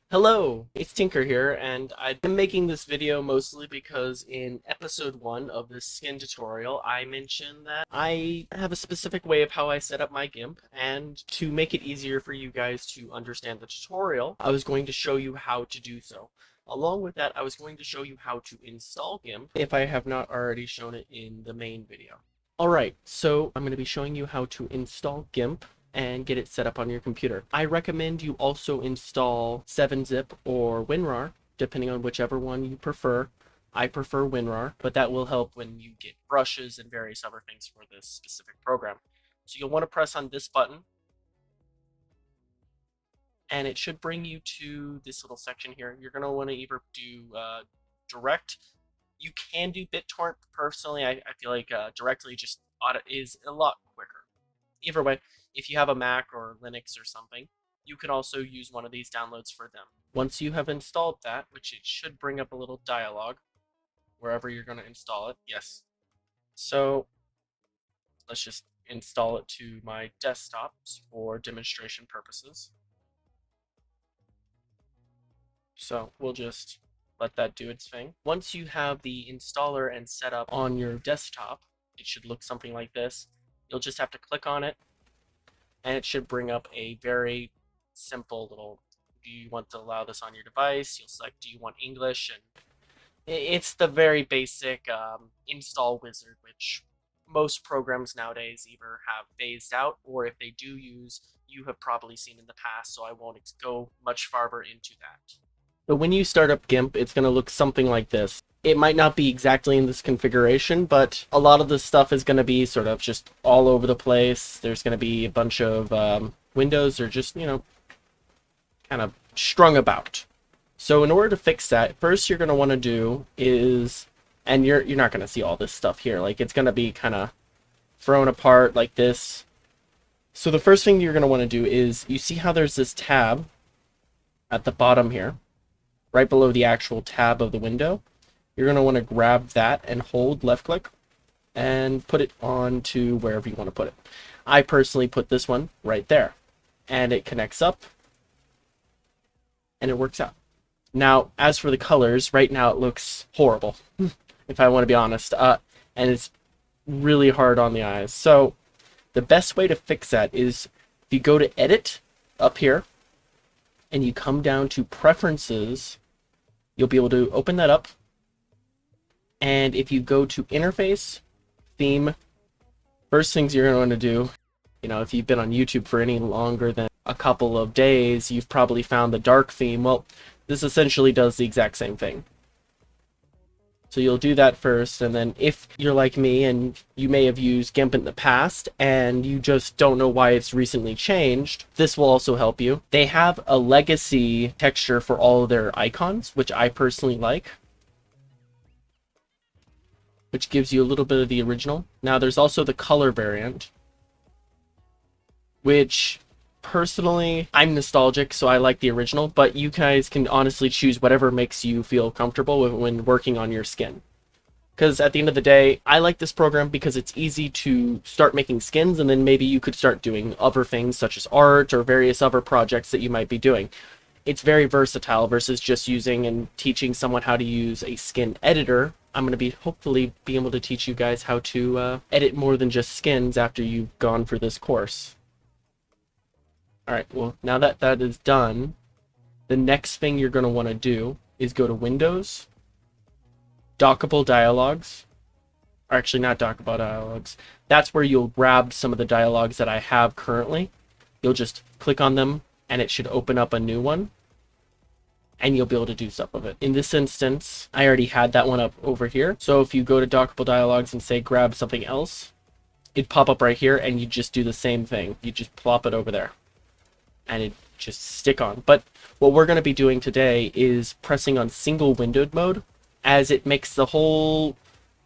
Hello, it's Tinker here, and I've been making this video mostly because in episode 1 of this skin tutorial, I mentioned that I have a specific way of how I set up my GIMP, and to make it easier for you guys to understand the tutorial, I was going to show you how to do so. Along with that, I was going to show you how to install GIMP if I have not already shown it in the main video. Alright, so I'm going to be showing you how to install GIMP and get it set up on your computer. I recommend you also install 7-zip or WinRAR, depending on whichever one you prefer. I prefer WinRAR, but that will help when you get brushes and various other things for this specific program. So you'll want to press on this button, and it should bring you to this little section here. You're going to want to either do direct. You can do BitTorrent. Personally, I feel like directly just is a lot quicker. Either way, if you have a Mac or Linux or something, you can also use one of these downloads for them. Once you have installed that, which it should bring up a little dialog wherever you're going to install it. Yes. So let's just install it to my desktop for demonstration purposes. So we'll just let that do its thing. Once you have the installer and setup on your desktop, it should look something like this. You'll just have to click on it, and it should bring up a very simple little, do you want to allow this on your device? You'll select, do you want English? And it's the very basic install wizard, which most programs nowadays either have phased out, or if they do use, you have probably seen in the past, so I won't go much farther into that. But when you start up GIMP, it's going to look something like this. It might not be exactly in this configuration, but a lot of the stuff is going to be sort of just all over the place. There's going to be a bunch of windows are just, kind of strung about. So in order to fix that, first you're going to want to do is, and you're not going to see all this stuff here, like it's going to be kind of thrown apart like this. So the first thing you're going to want to do is, you see how there's this tab at the bottom here, right below the actual tab of the window? You're going to want to grab that and hold left click and put it onto wherever you want to put it. I personally put this one right there, and it connects up and it works out. Now, as for the colors, right now it looks horrible, if I want to be honest, and it's really hard on the eyes. So the best way to fix that is if you go to Edit up here and you come down to Preferences, you'll be able to open that up. And if you go to Interface, Theme, first things you're going to want to do, if you've been on YouTube for any longer than a couple of days, you've probably found the dark theme. Well, this essentially does the exact same thing. So you'll do that first, and then if you're like me and you may have used GIMP in the past and you just don't know why it's recently changed, this will also help you. They have a legacy texture for all of their icons, which I personally like, which gives you a little bit of the original. Now there's also the color variant, which personally, I'm nostalgic, so I like the original, but you guys can honestly choose whatever makes you feel comfortable when working on your skin. Because at the end of the day, I like this program because it's easy to start making skins, and then maybe you could start doing other things such as art or various other projects that you might be doing. It's very versatile versus just using and teaching someone how to use a skin editor. I'm going to hopefully be able to teach you guys how to edit more than just skins after you've gone for this course. Alright, well, now that that is done, the next thing you're going to want to do is go to Windows, Dockable Dialogues, or actually not Dockable Dialogues. That's where you'll grab some of the dialogues that I have currently. You'll just click on them, and it should open up a new one, and you'll be able to do stuff with it. In this instance, I already had that one up over here, so if you go to Dockable Dialogues and say grab something else, it'd pop up right here, and you just do the same thing. You just plop it over there, and it just stick on. But what we're going to be doing today is pressing on single windowed mode, as it makes the whole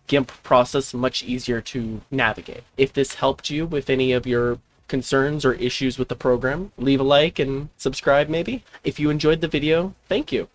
GIMP process much easier to navigate. If this helped you with any of your concerns or issues with the program, leave a like and subscribe maybe. If you enjoyed the video, thank you.